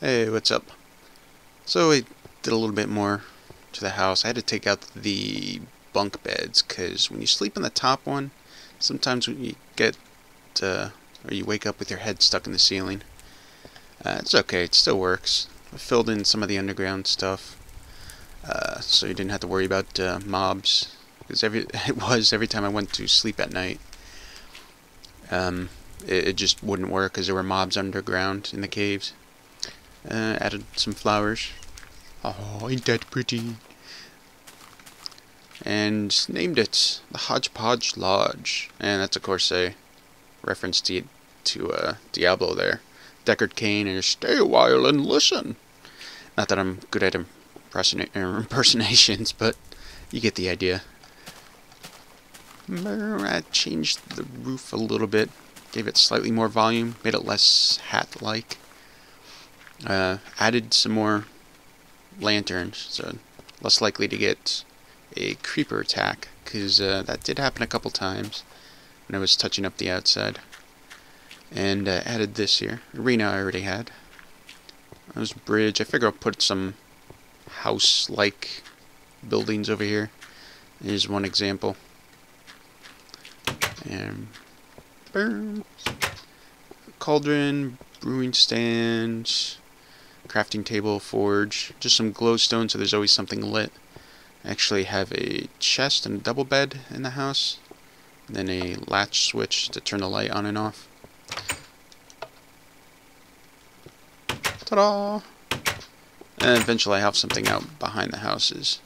Hey, what's up? So I did a little bit more to the house. I had to take out the bunk beds because when you sleep on the top one, sometimes when you get or you wake up with your head stuck in the ceiling. It's okay, it still works. I filled in some of the underground stuff, so you didn't have to worry about mobs. Because every time I went to sleep at night, it just wouldn't work because there were mobs underground in the caves. Added some flowers. Oh, ain't that pretty? And named it the Hodgepodge Lodge. And that's of course a reference to Diablo there. Deckard Cain and stay a while and listen. Not that I'm good at impersonations, but you get the idea. I changed the roof a little bit, gave it slightly more volume, made it less hat-like. Added some more lanterns, so less likely to get a creeper attack, because that did happen a couple times when I was touching up the outside. And added this here. Arena I already had. There's a bridge. I figure I'll put some house-like buildings over here. Here's one example. And cauldron, brewing stand, crafting table, forge, just some glowstone so there's always something lit. I actually have a chest and a double bed in the house, and then a latch switch to turn the light on and off. Ta-da! And eventually I have something out behind the houses.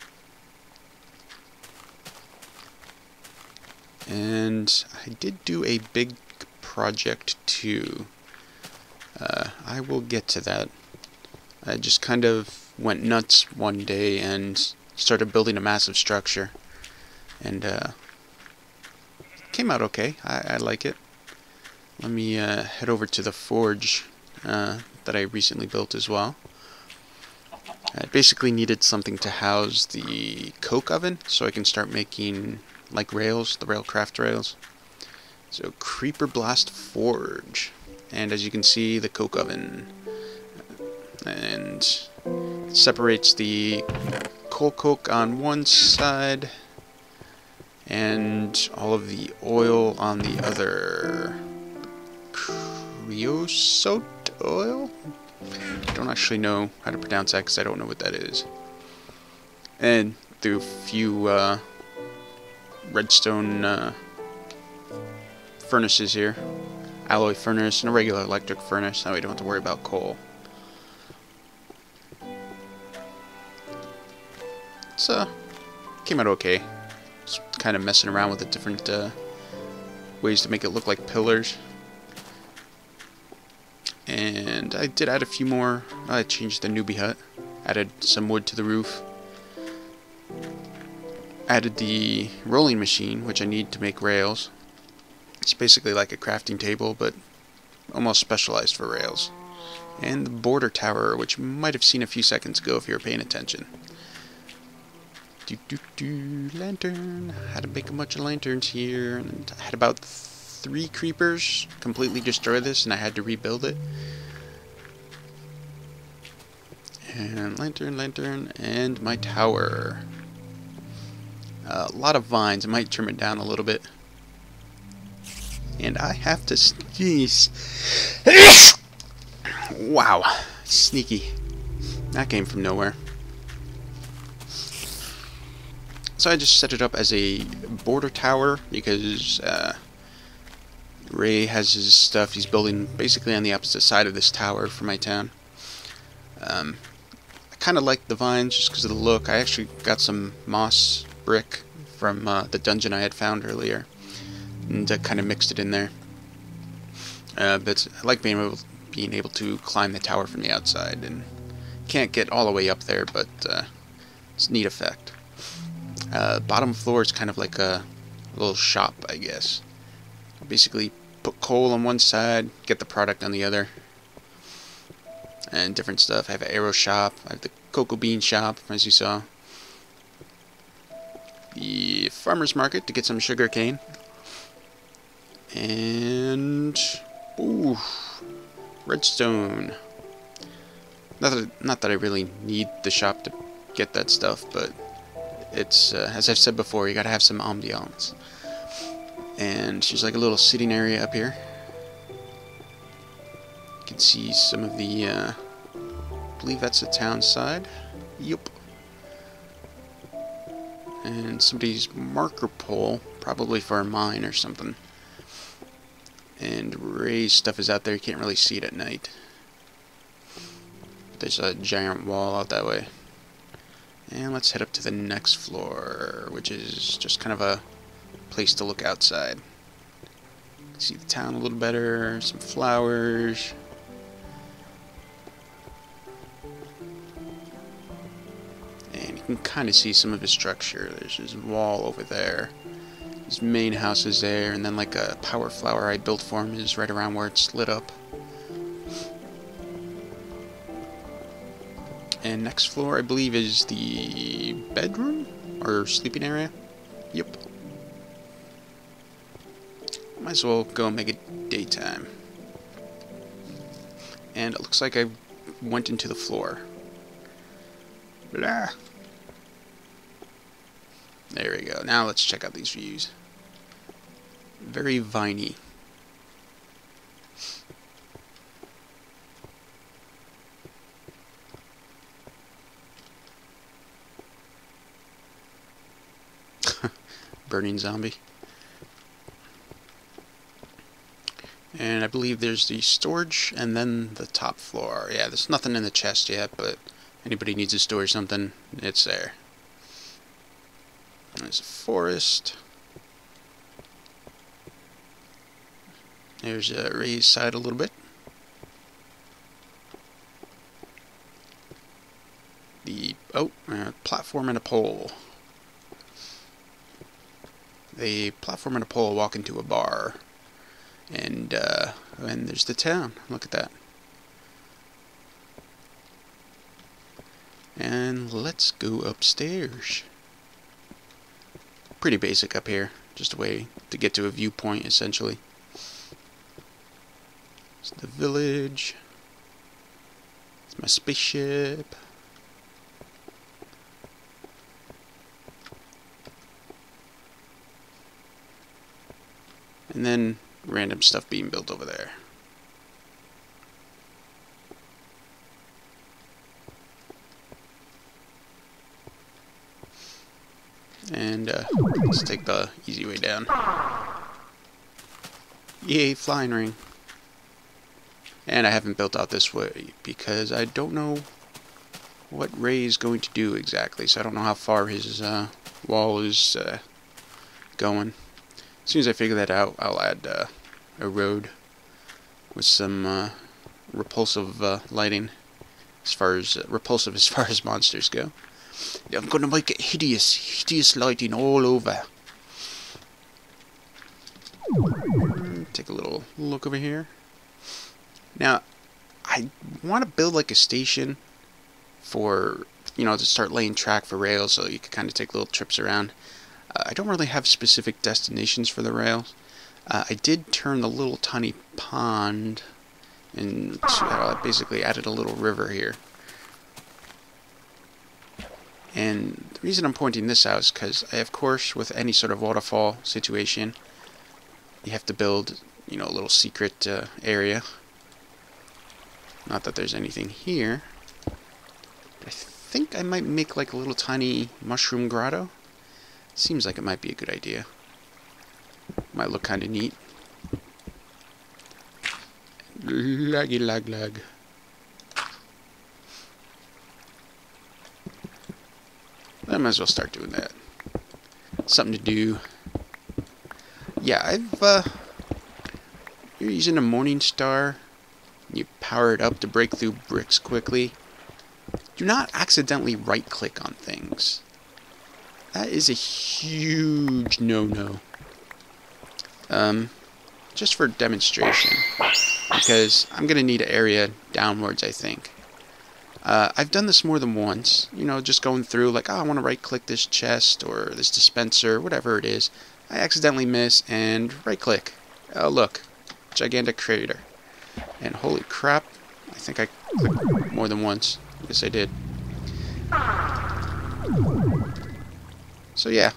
And I did do a big project too. I will get to that. I just kind of went nuts one day and started building a massive structure. And came out okay. I like it. Let me head over to the forge that I recently built as well. I basically needed something to house the coke oven so I can start making like rails, the railcraft rails. So Creeper Blast Forge. And as you can see, the coke oven. And it separates the coal coke on one side and all of the oil on the other. Creosote oil? I don't actually know how to pronounce that because I don't know what that is. And through a few redstone furnaces here. Alloy furnace and a regular electric furnace. Now we don't have to worry about coal. It's came out okay. Just kind of messing around with the different ways to make it look like pillars. And I did add a few more. I changed the newbie hut. Added some wood to the roof. Added the rolling machine, which I need to make rails. It's basically like a crafting table, but almost specialized for rails. And the border tower, which you might have seen a few seconds ago if you were paying attention. Lantern. I had to make a bunch of lanterns here, and I had about 3 creepers completely destroy this, and I had to rebuild it. And lantern, and my tower. A lot of vines. I might trim it down a little bit. And I have to sneeze. Wow. Sneaky. That came from nowhere. So I just set it up as a border tower because Ray has his stuff. He's building basically on the opposite side of this tower for my town. I kind of like the vines just because of the look. I actually got some moss brick from the dungeon I had found earlier, and kind of mixed it in there. But I like being able to climb the tower from the outside, and can't get all the way up there, but it's a neat effect. Bottom floor is kind of like a little shop, I guess. I'll basically put coal on one side, get the product on the other, and different stuff. I have an arrow shop, I have the cocoa bean shop, as you saw. The farmer's market to get some sugar cane. And... ooh, redstone. Not that I really need the shop to get that stuff, but it's, as I've said before, you gotta have some ambiance. And she's like a little sitting area up here. You can see some of the, I believe that's the town side. Yup. And somebody's marker pole, probably for a mine or something. And Ray's stuff is out there, you can't really see it at night. There's a giant wall out that way. And let's head up to the next floor, which is just kind of a place to look outside. See the town a little better, some flowers. And you can kind of see some of his structure. There's his wall over there. His main house is there, and then like a power flower I built for him is right around where it's lit up. And next floor, I believe, is the bedroom or sleeping area. Yep. Might as well go and make it daytime. And it looks like I went into the floor. Blah. There we go. Now let's check out these views. Very viney. Burning zombie. And I believe there's the storage and then the top floor. Yeah, there's nothing in the chest yet, but anybody needs to store something, it's there. There's a forest. There's a raised side a little bit. The platform and a pole. The platform and a pole walk into a bar. And there's the town. Look at that. And let's go upstairs. Pretty basic up here. Just a way to get to a viewpoint, essentially. It's the village. It's my spaceship. And then random stuff being built over there. And let's take the easy way down. Yay, flying ring. And I haven't built out this way because I don't know what Ray is going to do exactly. So I don't know how far his wall is going. As soon as I figure that out, I'll add a road with some repulsive lighting, as far as repulsive as far as monsters go. I'm gonna make it hideous lighting all over. Take a little look over here. Now, I want to build like a station for, you know, to start laying track for rails, so you can kind of take little trips around. I don't really have specific destinations for the rails. I did turn the little tiny pond and basically added a little river here. And the reason I'm pointing this out is because, of course, with any sort of waterfall situation, you have to build, you know, a little secret area. Not that there's anything here. But I think I might make like a little tiny mushroom grotto. Seems like it might be a good idea. Might look kind of neat. Laggy lag. I might as well start doing that. Something to do. Yeah, you're using a Morning Star. You power it up to break through bricks quickly. Do not accidentally right-click on things. That is a huge no-no. Just for demonstration, because I'm gonna need an area downwards, I think. I've done this more than once, you know, just going through like, oh, I want to right-click this chest or this dispenser, whatever it is. I accidentally miss and right-click. Oh, look, gigantic crater. And holy crap, I think I clicked more than once. Yes, I did. So yeah,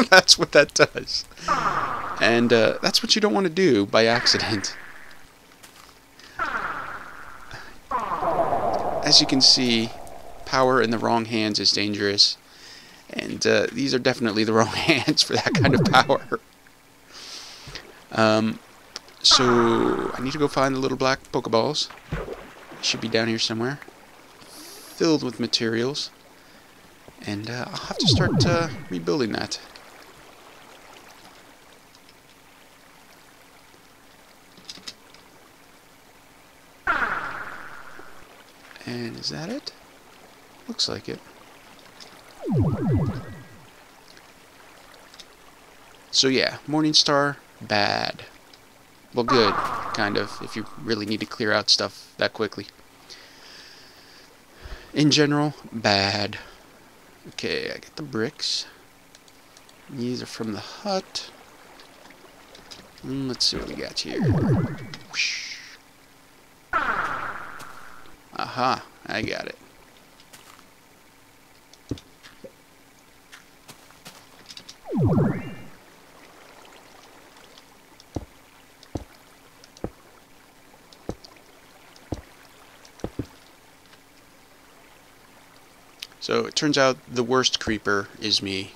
that's what that does. And that's what you don't want to do by accident. As you can see, power in the wrong hands is dangerous. And these are definitely the wrong hands for that kind of power. So I need to go find the little black Pokeballs. They should be down here somewhere, filled with materials. And I'll have to start rebuilding that. And is that it? Looks like it. So yeah, Morningstar, bad. Well, good, kind of, if you really need to clear out stuff that quickly. In general, bad. Okay, I get the bricks. These are from the hut. Let's see what we got here. Whoosh. Aha, I got it. So it turns out the worst creeper is me.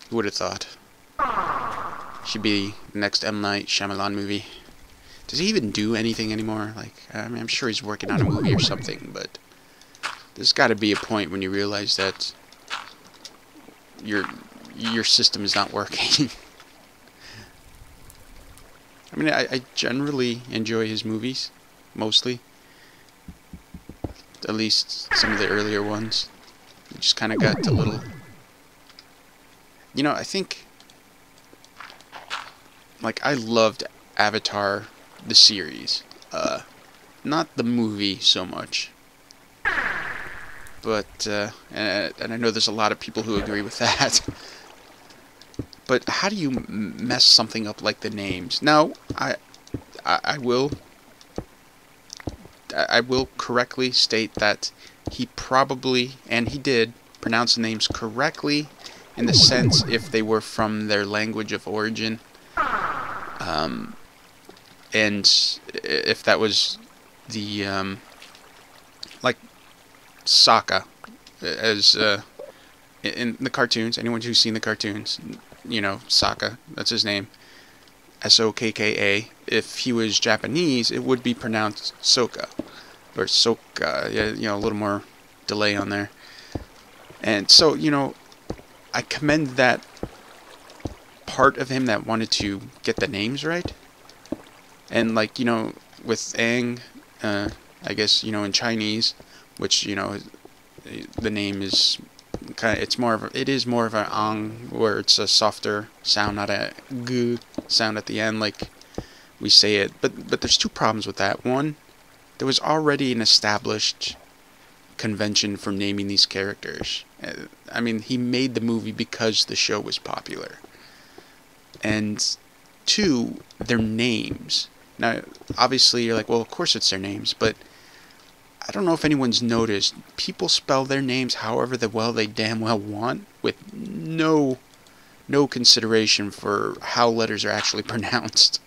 Who would have thought? Should be the next M. Night Shyamalan movie. Does he even do anything anymore? Like, I mean, I'm sure he's working on a movie or something, but there's got to be a point when you realize that your system is not working. I mean, I generally enjoy his movies, mostly. At least some of the earlier ones. It just kind of got a little... You know, I think... Like, I loved Avatar, the series. Not the movie so much. But, and I know there's a lot of people who agree with that. But how do you mess something up like the names? Now, I will correctly state that he probably, and he did, pronounce the names correctly in the sense if they were from their language of origin. And if that was the, like, Sokka, as, in the cartoons, anyone who's seen the cartoons, you know, Sokka, that's his name, S-O-K-K-A. If he was Japanese, it would be pronounced Soka, or Soka, yeah, you know, a little more delay on there. And so, you know, I commend that part of him that wanted to get the names right. And, like, you know, with Aang, I guess, you know, in Chinese, which, you know, the name is kind of, it is more of an ang, where it's a softer sound, not a g sound at the end, like we say it. But there's two problems with that. One, there was already an established convention for naming these characters. I mean, he made the movie because the show was popular. And two, their names. Now, obviously, you're like, well, of course it's their names, but I don't know if anyone's noticed, people spell their names however they damn well want, with no consideration for how letters are actually pronounced.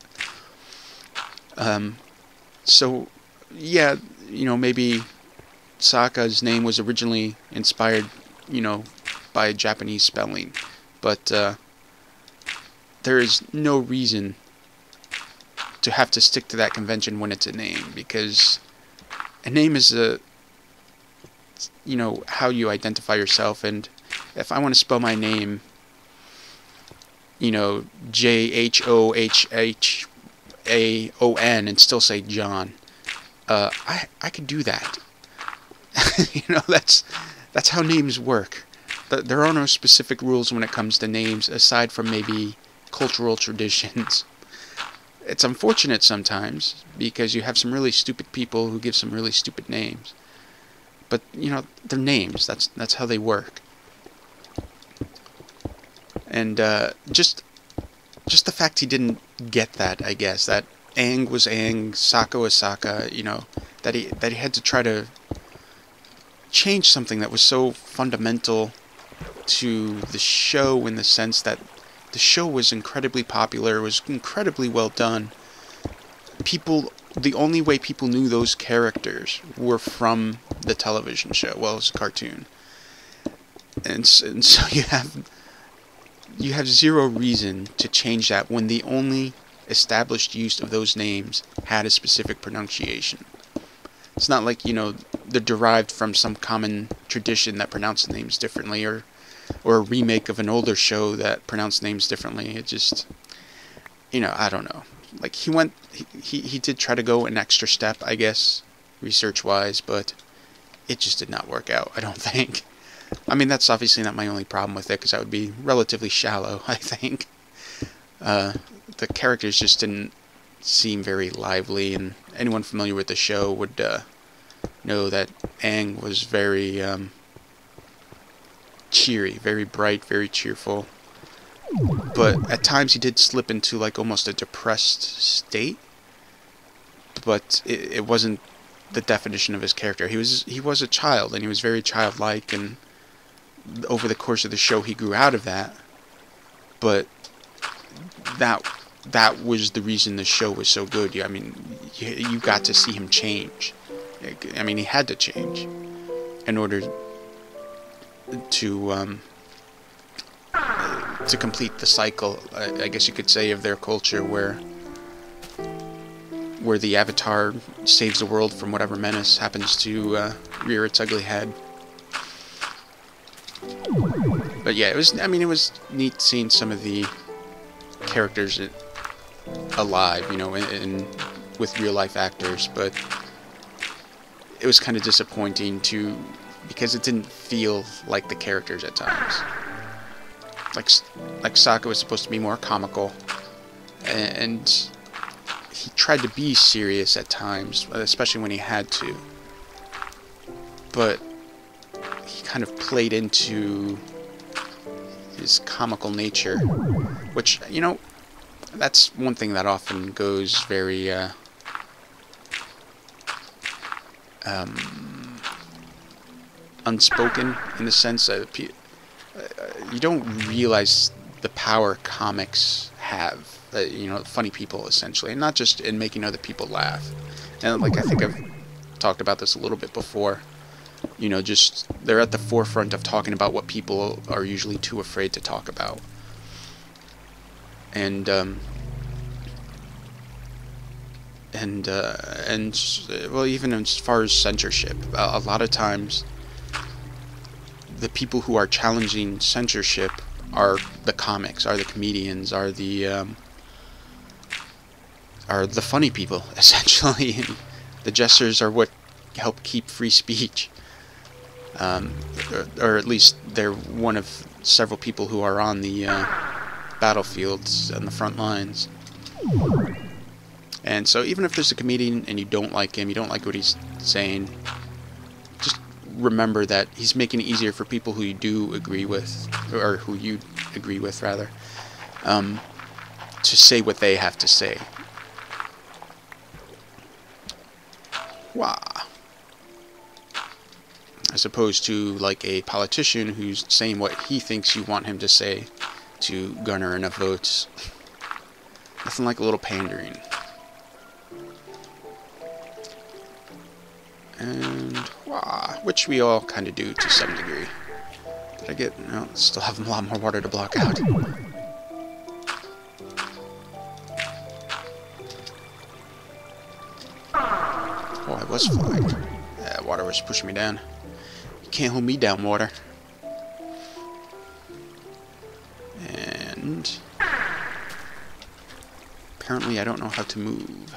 So, yeah, you know, maybe Sokka's name was originally inspired, you know, by Japanese spelling, but there is no reason to have to stick to that convention when it's a name, because a name is you know, how you identify yourself. And if I want to spell my name, you know, J-H-O-H-H-A-O-N and still say John, I could do that. You know, that's how names work. There are no specific rules when it comes to names, aside from maybe cultural traditions. It's unfortunate sometimes, because you have some really stupid people who give some really stupid names. But, you know, they're names. That's how they work. And just the fact he didn't get that, I guess, that Aang was Aang, Sokka was Sokka, you know, that he had to try to change something that was so fundamental to the show, in the sense that the show was incredibly popular, was incredibly well done. The only way people knew those characters were from the television show. Well, it was a cartoon. And so you have zero reason to change that when the only established use of those names had a specific pronunciation. It's not like, you know, they're derived from some common tradition that pronounced names differently, or a remake of an older show that pronounced names differently. It just, you know, I don't know. Like, he did try to go an extra step, I guess, research-wise, but it just did not work out, I don't think. I mean, that's obviously not my only problem with it, because that would be relatively shallow, I think. The characters just didn't seem very lively, and anyone familiar with the show would know that Aang was very cheery, very bright, very cheerful. But at times he did slip into like almost a depressed state. But it wasn't the definition of his character. He was a child, and he was very childlike, and over the course of the show he grew out of that. But that was the reason the show was so good. I mean, you got to see him change. I mean, he had to change in order to complete the cycle, I guess you could say, of their culture, where the Avatar saves the world from whatever menace happens to rear its ugly head. But yeah, it was neat seeing some of the characters alive, you know, with real life actors, but it was kind of disappointing because it didn't feel like the characters at times. Like Sokka was supposed to be more comical, and he tried to be serious at times, especially when he had to. But he kind of played into his comical nature, which, you know, that's one thing that often goes very unspoken, in the sense that you don't realize the power comics have. You know, funny people, essentially, and not just in making other people laugh. And like, I think I've talked about this a little bit before. You know, just they're at the forefront of talking about what people are usually too afraid to talk about. And well, even as far as censorship, a lot of times the people who are challenging censorship are the comics, are the comedians, are the funny people, essentially. The jesters are what help keep free speech. Or at least they're one of several people who are on the battlefields and the front lines. And so even if there's a comedian and you don't like him, you don't like what he's saying, just remember that he's making it easier for people who you do agree with, or who you agree with, rather, to say what they have to say. Wah. As opposed to, like, a politician who's saying what he thinks you want him to say to garner enough votes. Nothing like a little pandering. And, wah, which we all kind of do to some degree. Did I get... No, still have a lot more water to block out. Oh, I was flying. Yeah, water was pushing me down. You can't hold me down, water. And... apparently I don't know how to move.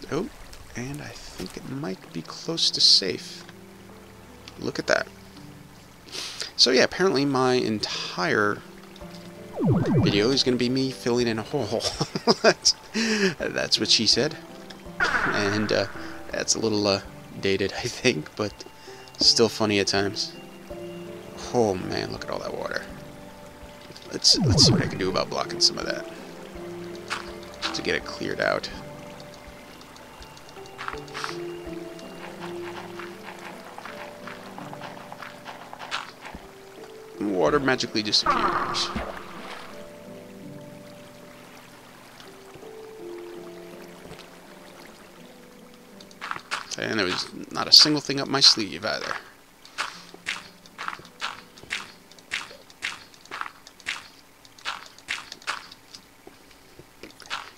Oh, and I think it might be close to safe. Look at that. So yeah, apparently my entire video is going to be me filling in a hole. That's what she said. And that's a little dated, I think, but still funny at times. Oh man, look at all that water. Let's see what I can do about blocking some of that to get it cleared out. Water magically disappears. And there was not a single thing up my sleeve either.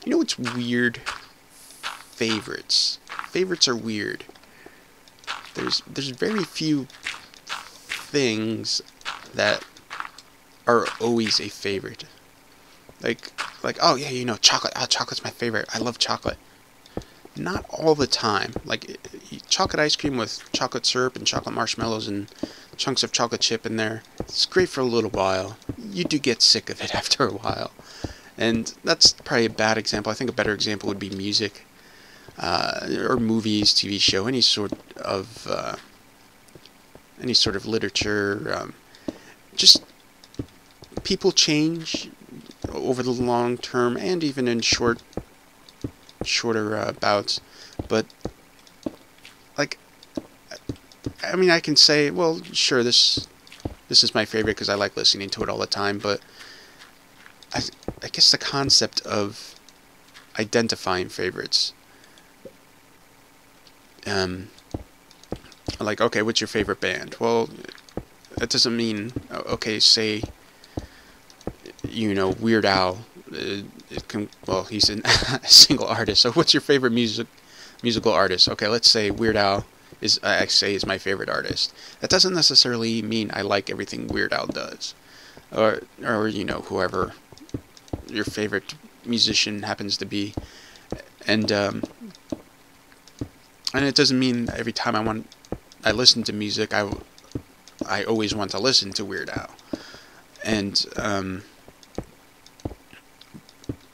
You know what's weird? Favorites. Favorites are weird. There's very few things that are always a favorite. Like oh yeah, you know, chocolate. Oh, chocolate's my favorite. I love chocolate. Not all the time. Like chocolate ice cream with chocolate syrup and chocolate marshmallows and chunks of chocolate chip in there. It's great for a little while. You do get sick of it after a while. And that's probably a bad example. I think a better example would be music, or movies, TV show, any sort of literature. Just people change over the long term, and even in shorter bouts. But like, I mean, I can say, well, sure, this is my favorite because I like listening to it all the time. But I guess the concept of identifying favorites, like, okay, what's your favorite band? Well, that doesn't mean, okay, say, you know, Weird Al. Well, he's a single artist. So, what's your favorite musical artist? Okay, let's say Weird Al is my favorite artist. That doesn't necessarily mean I like everything Weird Al does, or you know, whoever your favorite musician happens to be, and it doesn't mean every time I listen to music I always want to listen to Weird Al, and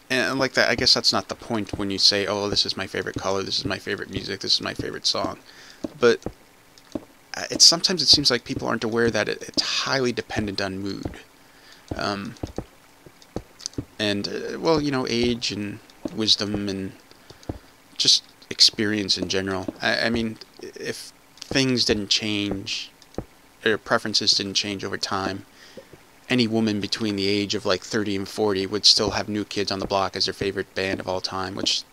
like that. I guess that's not the point when you say, oh, this is my favorite color, this is my favorite music, this is my favorite song. But sometimes it seems like people aren't aware that it's highly dependent on mood. And, well, you know, age and wisdom and just experience in general. I mean, if things didn't change, or preferences didn't change over time, any woman between the age of like 30 and 40 would still have New Kids on the Block as their favorite band of all time, which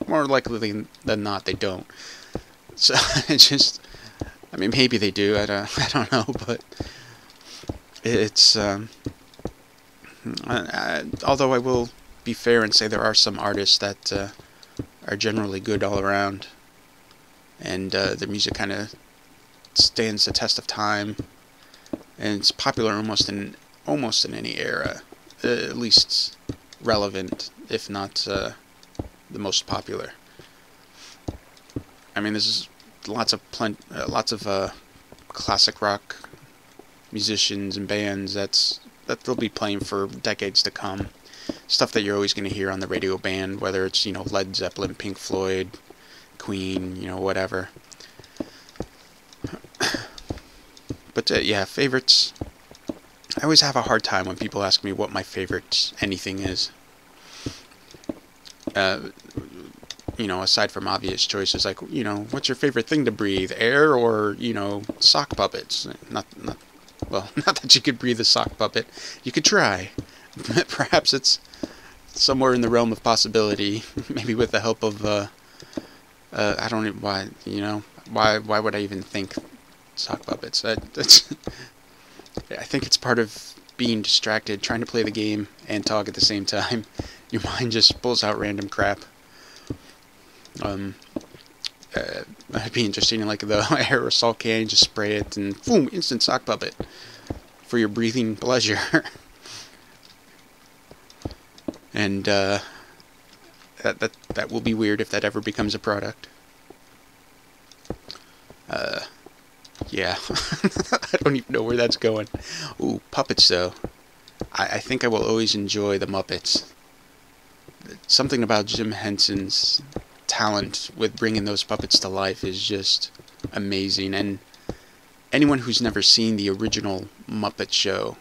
more likely than not they don't. So it's just, I mean, maybe they do. I don't know, but it's although I will be fair and say there are some artists that are generally good all around, and their music kind of stands the test of time, and it's popular almost in any era, at least relevant, if not the most popular. I mean, there's lots of classic rock musicians and bands that they'll be playing for decades to come. Stuff that you're always going to hear on the radio band, whether it's, you know, Led Zeppelin, Pink Floyd, Queen, you know, whatever. But yeah, favorites. I always have a hard time when people ask me what my favorite anything is. You know, aside from obvious choices, like, you know, what's your favorite thing to breathe? Air or, you know, sock puppets? Well, not that you could breathe a sock puppet. You could try. Perhaps it's somewhere in the realm of possibility. Maybe with the help of, I don't know why, you know, why would I even think sock puppets? That's I think it's part of being distracted, trying to play the game and talk at the same time. Your mind just pulls out random crap. It'd be interesting, like the aerosol can, just spray it and boom, instant sock puppet for your breathing pleasure. And that will be weird if that ever becomes a product. Yeah, I don't even know where that's going. Ooh, puppets though. I think I will always enjoy the Muppets. Something about Jim Henson's talent with bringing those puppets to life is just amazing. And anyone who's never seen the original Muppet Show,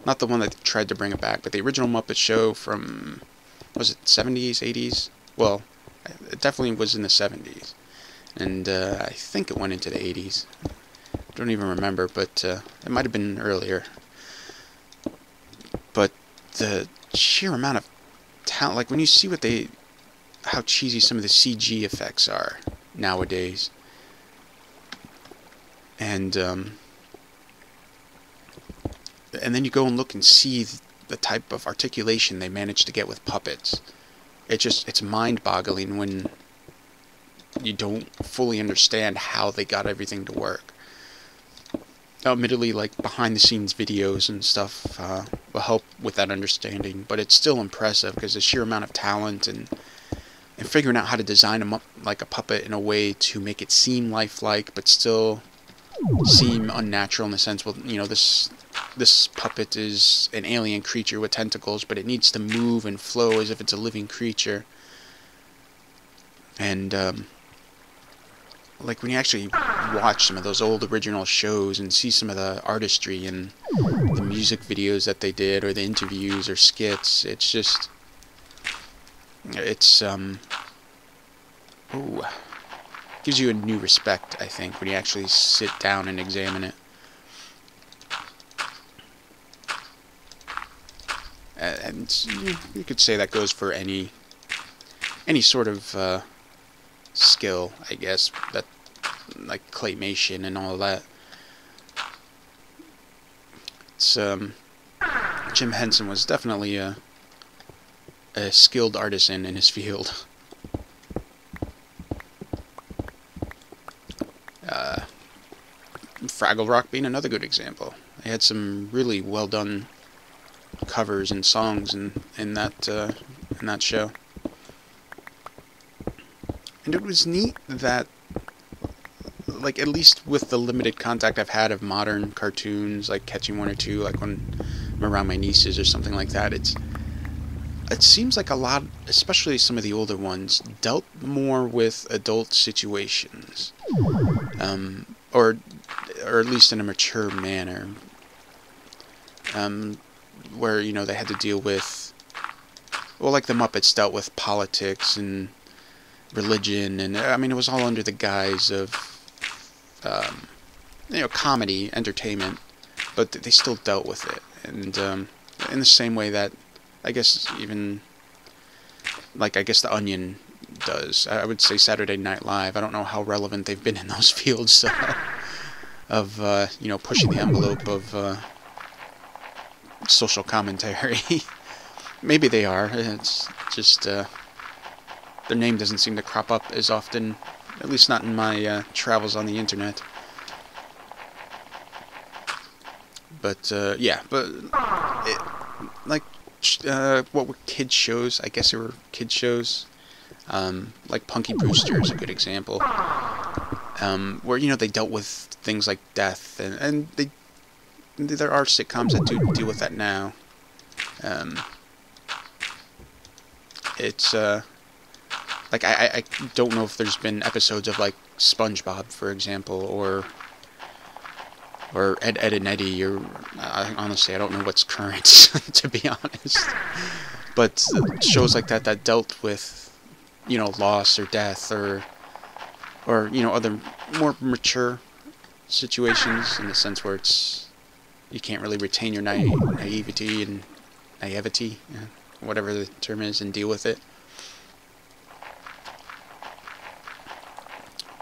not the one that tried to bring it back, but the original Muppet Show from, was it 70s, 80s? Well, it definitely was in the 70s, and I think it went into the 80s. I don't even remember, but it might have been earlier. But the sheer amount of talent, like when you see how cheesy some of the CG effects are nowadays, and then you go and look and see the type of articulation they managed to get with puppets. It's mind-boggling when you don't fully understand how they got everything to work. Admittedly, like behind-the-scenes videos and stuff will help with that understanding, but it's still impressive because the sheer amount of talent and figuring out how to design like a puppet in a way to make it seem lifelike, but still seem unnatural in the sense, well, you know, this puppet is an alien creature with tentacles, but it needs to move and flow as if it's a living creature. And like when you actually watch some of those old original shows and see some of the artistry and the music videos that they did, or the interviews or skits, it's just, gives you a new respect, I think, when you actually sit down and examine it. And you could say that goes for any sort of skill, I guess, that, like claymation and all that. It's Jim Henson was definitely a skilled artisan in his field. Fraggle Rock being another good example. They had some really well done covers and songs in that show. And it was neat that, like, at least with the limited contact I've had of modern cartoons, like catching one or two, like when I'm around my nieces or something like that, it seems like a lot, especially some of the older ones, dealt more with adult situations, or at least in a mature manner, where, you know, they had to deal with, well, like the Muppets dealt with politics and religion, and I mean, it was all under the guise of, you know, comedy, entertainment, but they still dealt with it, and in the same way that, I guess, even, like, I guess The Onion does. I would say Saturday Night Live. I don't know how relevant they've been in those fields of, you know, pushing the envelope of social commentary. Maybe they are. It's just their name doesn't seem to crop up as often, at least not in my travels on the internet. But yeah, but like what were kids shows? I guess they were kids shows. Like Punky Brewster is a good example, where, you know, they dealt with things like death, and there are sitcoms that do deal with that now. It's like I don't know if there's been episodes of, like, SpongeBob, for example, or Ed, Ed and Eddie, or honestly I don't know what's current to be honest. But shows like that dealt with, you know, loss or death, or you know, other more mature situations, in the sense where you can't really retain your naivety and naivety, whatever the term is, and deal with it.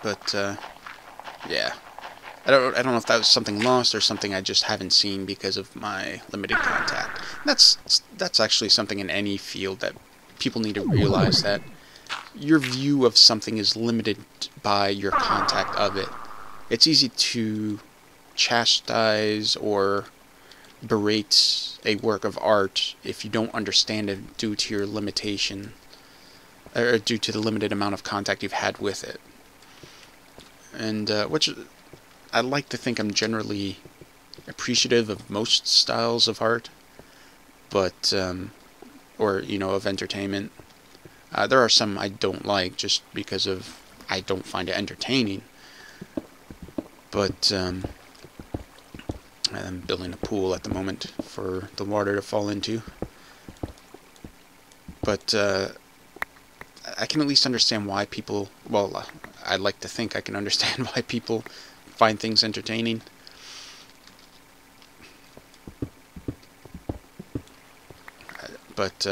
But yeah, I don't know if that was something lost or something I just haven't seen because of my limited contact. That's actually something in any field that people need to realize, that your view of something is limited by your contact of it. It's easy to chastise or berate a work of art if you don't understand it due to your limitation, or due to the limited amount of contact you've had with it. And which I like to think I'm generally appreciative of most styles of art, but or, you know, of entertainment. There are some I don't like just because of I don't find it entertaining. But I'm building a pool at the moment for the water to fall into. But I can at least understand why people, well, I'd like to think I can understand why people find things entertaining. But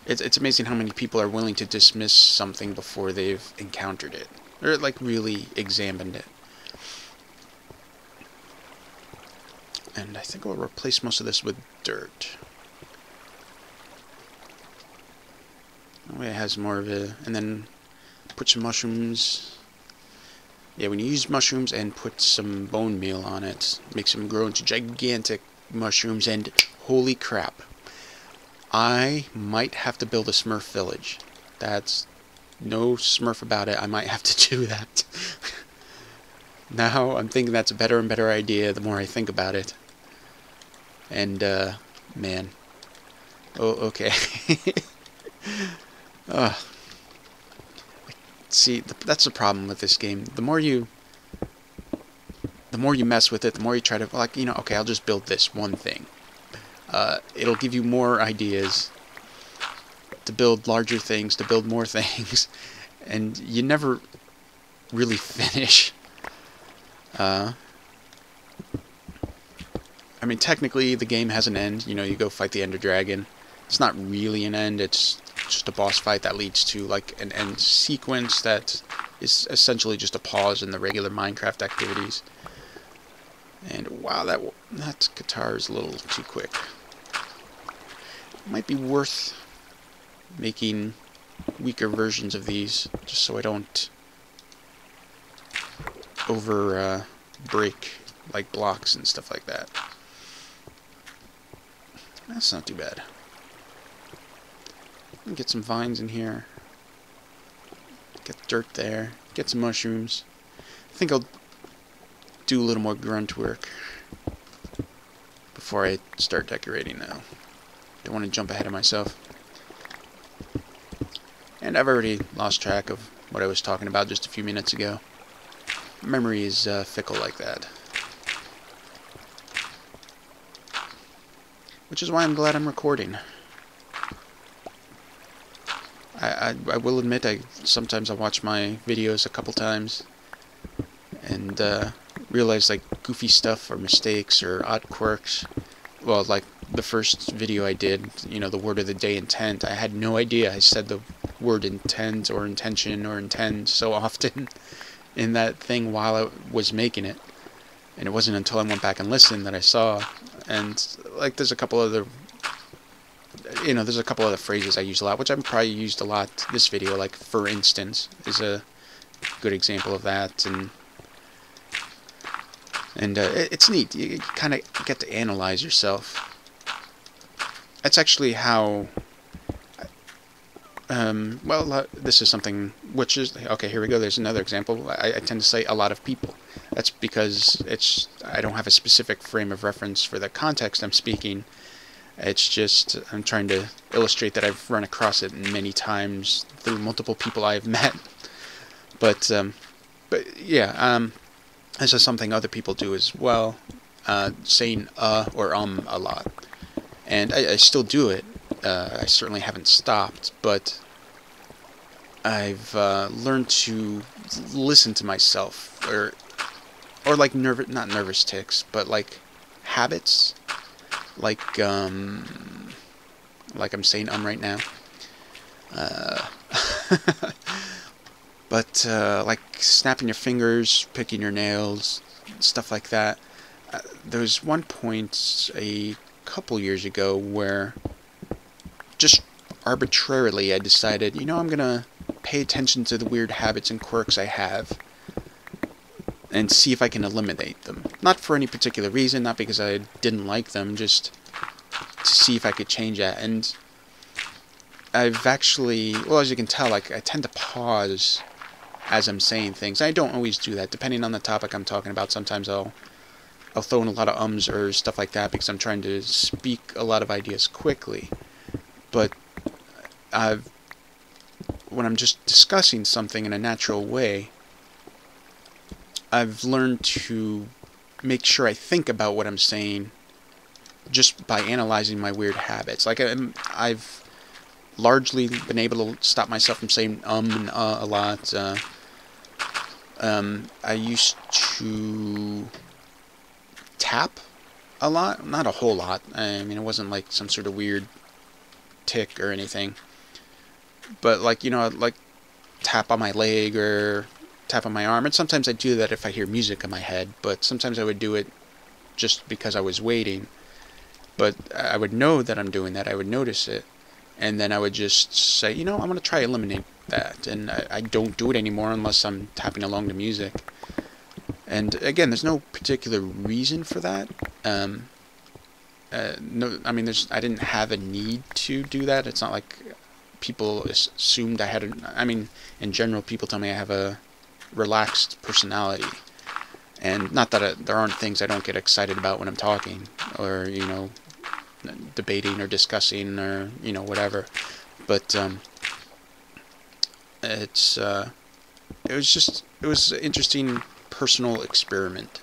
it's amazing how many people are willing to dismiss something before they've encountered it, or like really examined it. And I think I'll replace most of this with dirt. That way it has more of a, and then put some mushrooms. Yeah, when you use mushrooms and put some bone meal on it, makes them grow into gigantic mushrooms, and holy crap. I might have to build a Smurf village. That's no Smurf about it. I might have to do that. Now I'm thinking that's a better and better idea the more I think about it. And, man. Oh, okay. See, that's the problem with this game. The more you mess with it, the more you try to, like, you know, okay, I'll just build this one thing. It'll give you more ideas to build larger things, to build more things, and you never really finish. I mean, technically, the game has an end. You know, you go fight the Ender Dragon. It's not really an end. It's just a boss fight that leads to, like, an end sequence that is essentially just a pause in the regular Minecraft activities. And wow, that guitar is a little too quick. Might be worth making weaker versions of these, just so I don't break like blocks and stuff like that. That's not too bad. Get some vines in here. Get dirt there. Get some mushrooms. I think I'll do a little more grunt work before I start decorating now. Don't want to jump ahead of myself. And I've already lost track of what I was talking about just a few minutes ago. Memory is fickle like that. Which is why I'm glad I'm recording. I will admit, sometimes I watch my videos a couple times and realize like goofy stuff or mistakes or odd quirks. Well, like the first video I did, you know, the word of the day, intent. I had no idea I said the word intent or intention or intend so often in that thing while I was making it. And it wasn't until I went back and listened that I saw. And like there's a couple other, you know, there's a couple other phrases I use a lot, which I've probably used a lot this video, like for instance is a good example of that. And it's neat. You kind of get to analyze yourself. That's actually how, well, this is something which is, okay, here we go, there's another example. I tend to say a lot of people. That's because I don't have a specific frame of reference for the context I'm speaking. It's just, I'm trying to illustrate that I've run across it many times through multiple people I've met. But yeah, this is something other people do as well, saying or a lot. And I still do it. I certainly haven't stopped, but I've learned to listen to myself, or like not nervous tics, but like habits, like I'm saying right now. But like snapping your fingers, picking your nails, stuff like that. There was one point a couple years ago where just arbitrarily I decided, you know, I'm gonna pay attention to the weird habits and quirks I have and see if I can eliminate them. Not for any particular reason, not because I didn't like them, just to see if I could change that. And I've actually, well, as you can tell, like I tend to pause as I'm saying things. I don't always do that, depending on the topic I'm talking about. Sometimes I'll throw in a lot of ums or stuff like that because I'm trying to speak a lot of ideas quickly. But when I'm just discussing something in a natural way, I've learned to make sure I think about what I'm saying just by analyzing my weird habits. Like I've largely been able to stop myself from saying and a lot. I used to tap a lot, not a whole lot. I mean, it wasn't like some sort of weird tick or anything. But like, you know, I'd like tap on my leg or tap on my arm. And sometimes I do that if I hear music in my head, but sometimes I would do it just because I was waiting. But I would know that I'm doing that. I would notice it. And then I would just say, you know, I'm going to try eliminate that. And I don't do it anymore unless I'm tapping along to music. And again, there's no particular reason for that. No, I mean, I didn't have a need to do that. It's not like people assumed I had I mean, in general, people tell me I have a relaxed personality. And not that there aren't things I don't get excited about when I'm talking, or, you know, debating or discussing, or, you know, whatever. But it was an interesting personal experiment.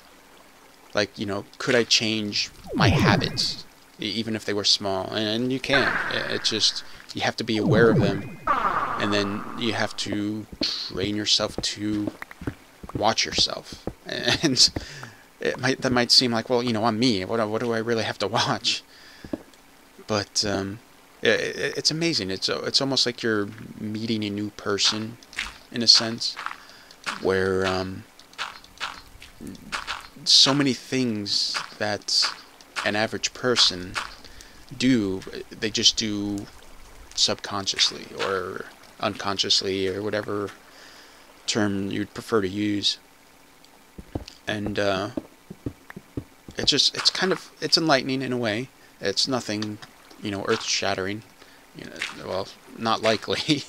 Like, you know, could I change my habits, even if they were small? And you can. It's just, you have to be aware of them, and then you have to train yourself to watch yourself. And that might seem like, well, you know, I'm me. What do I really have to watch? But it's amazing. It's almost like you're meeting a new person, in a sense, where so many things that an average person do, they just do subconsciously or unconsciously, or whatever term you'd prefer to use. And it's enlightening in a way. It's nothing, you know, earth-shattering. You know, well, not likely.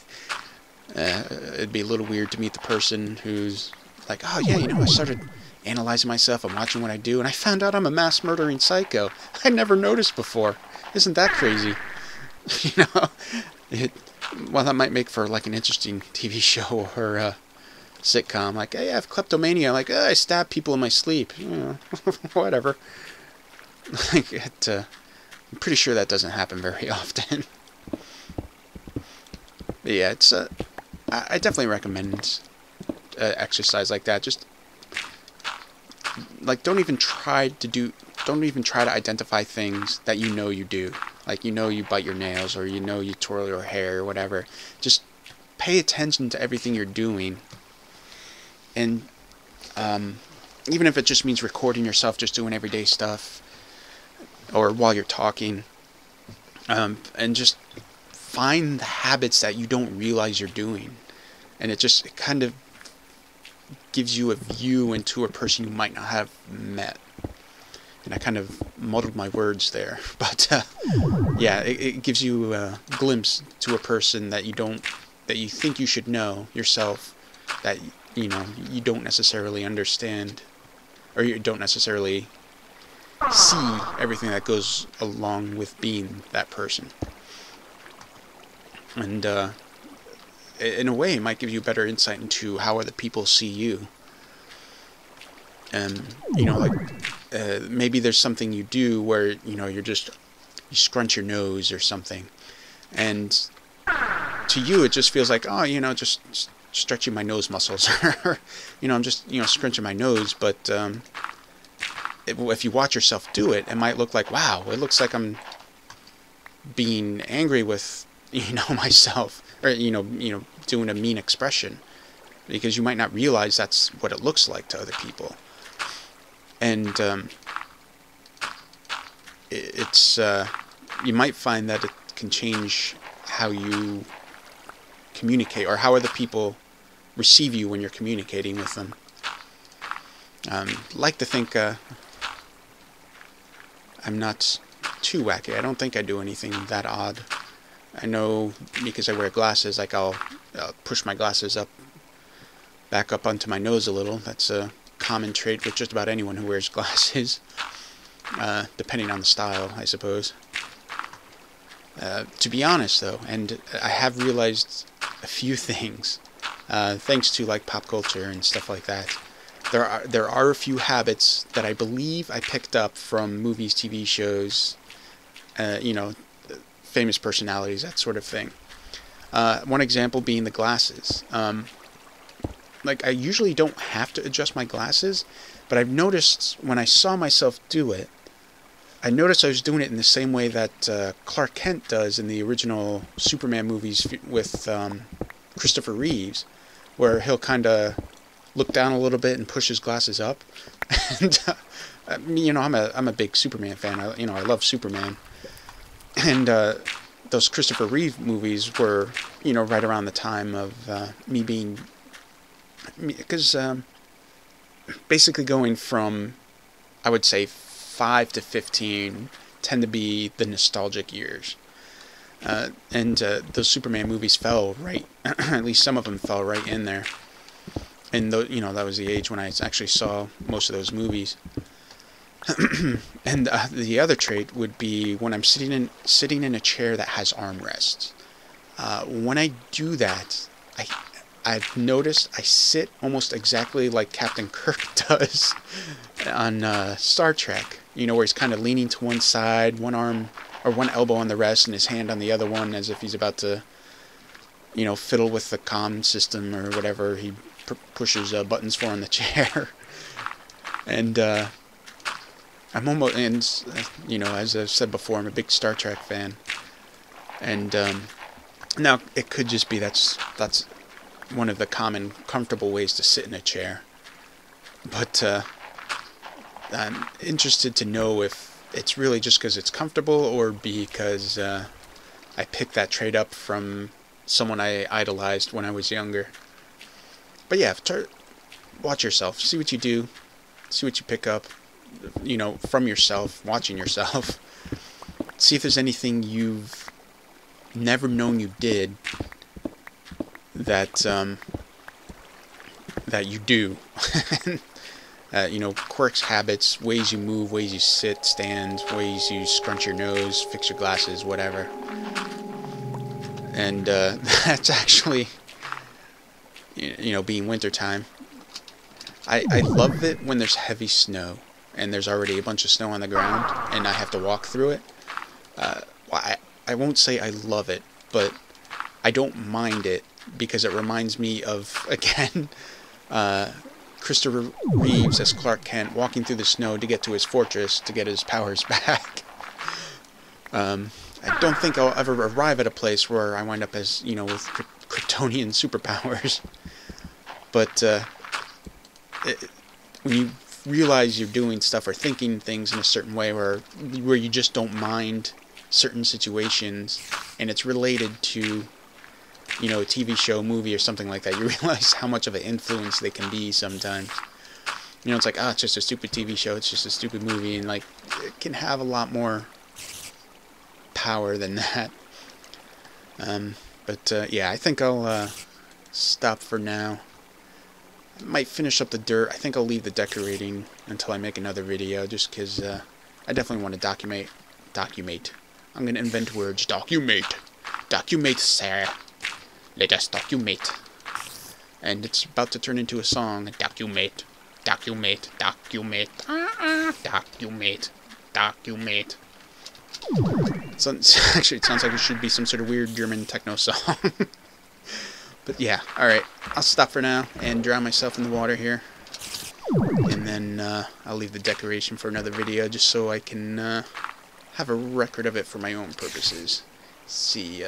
It'd be a little weird to meet the person who's like, oh yeah, you know, I started analyzing myself, I'm watching what I do, and I found out I'm a mass murdering psycho. I never noticed before. Isn't that crazy? You know, well, that might make for like an interesting TV show or a sitcom. Like, hey, I have kleptomania. Like, I stab people in my sleep. You know, whatever. Like, I'm pretty sure that doesn't happen very often. But yeah, I definitely recommend exercise like that. Just like, don't even try to identify things that you know you do. Like, you know you bite your nails, or you know you twirl your hair, or whatever. Just pay attention to everything you're doing. And even if it just means recording yourself just doing everyday stuff, or while you're talking, and just find the habits that you don't realize you're doing. And it kind of gives you a view into a person you might not have met. And I kind of muddled my words there, but yeah, it gives you a glimpse to a person that you think you should know yourself, that, you know, you don't necessarily understand, or you don't necessarily see everything that goes along with being that person. And in a way, it might give you better insight into how other people see you. And, you know, like, maybe there's something you do where, you know, you scrunch your nose or something, and to you it just feels like, oh, you know, just stretching my nose muscles, or, you know, I'm just, you know, scrunching my nose. But if you watch yourself do it, it might look like, wow, it looks like I'm being angry with, you know, myself, or, you know, doing a mean expression, because you might not realize that's what it looks like to other people. And it's you might find that it can change how you communicate, or how other people receive you when you're communicating with them. Like to think I'm not too wacky. I don't think I do anything that odd. I know because I wear glasses, like I'll push my glasses back up onto my nose a little. That's a common trait with just about anyone who wears glasses, depending on the style, I suppose. To be honest, though, and I have realized a few things, thanks to like pop culture and stuff like that. there are a few habits that I believe I picked up from movies, TV shows, you know, famous personalities, that sort of thing. One example being the glasses. Like, I usually don't have to adjust my glasses, but I've noticed when I saw myself do it, I noticed I was doing it in the same way that Clark Kent does in the original Superman movies with Christopher Reeves, where he'll kind of look down a little bit and push his glasses up. And you know, I'm a big Superman fan. I love Superman, and those Christopher Reeve movies were, you know, right around the time of me being, because basically going from, I would say, 5 to 15 tend to be the nostalgic years. And those Superman movies fell right, at least some of them fell right in there. And, you know, that was the age when I actually saw most of those movies. And the other trait would be when I'm sitting in a chair that has armrests. When I do that, I've noticed I sit almost exactly like Captain Kirk does on Star Trek. You know, where he's kind of leaning to one side, one arm or one elbow on the rest, and his hand on the other one, as if he's about to, you know, fiddle with the comm system or whatever he pushes buttons for in the chair. And I'm almost, and you know, as I've said before, I'm a big Star Trek fan. And now it could just be that's one of the common comfortable ways to sit in a chair. But I'm interested to know if it's really just because it's comfortable or because I picked that trait up from someone I idolized when I was younger. But yeah, watch yourself. See what you do. See what you pick up, you know, from yourself, watching yourself. See if there's anything you've never known you did that that you do. You know, quirks, habits, ways you move, ways you sit, stand, ways you scrunch your nose, fix your glasses, whatever. And that's actually, you know, being wintertime. I love it when there's heavy snow and there's already a bunch of snow on the ground and I have to walk through it. I won't say I love it, but I don't mind it because it reminds me of, again, Christopher Reeves as Clark Kent walking through the snow to get to his fortress to get his powers back. I don't think I'll ever arrive at a place where I wind up as, you know, with Kryptonian superpowers. But when you realize you're doing stuff or thinking things in a certain way where you just don't mind certain situations and it's related to, you know, a TV show, movie, or something like that, you realize how much of an influence they can be sometimes. You know, it's like, it's just a stupid TV show, it's just a stupid movie, and like, it can have a lot more power than that. But yeah, I think I'll stop for now. I might finish up the dirt. I think I'll leave the decorating until I make another video, just because I definitely want to document. I'm going to invent words. Document, sir. Let us document. And it's about to turn into a song. Document. Actually, it sounds like it should be some sort of weird German techno song. But yeah, alright. I'll stop for now and drown myself in the water here. And then I'll leave the decoration for another video just so I can have a record of it for my own purposes. See,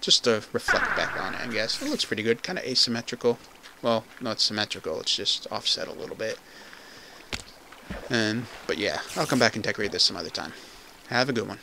just to reflect back on it, I guess. It looks pretty good. Kind of asymmetrical. Well, no, it's symmetrical. It's just offset a little bit. But yeah, I'll come back and decorate this some other time. Have a good one.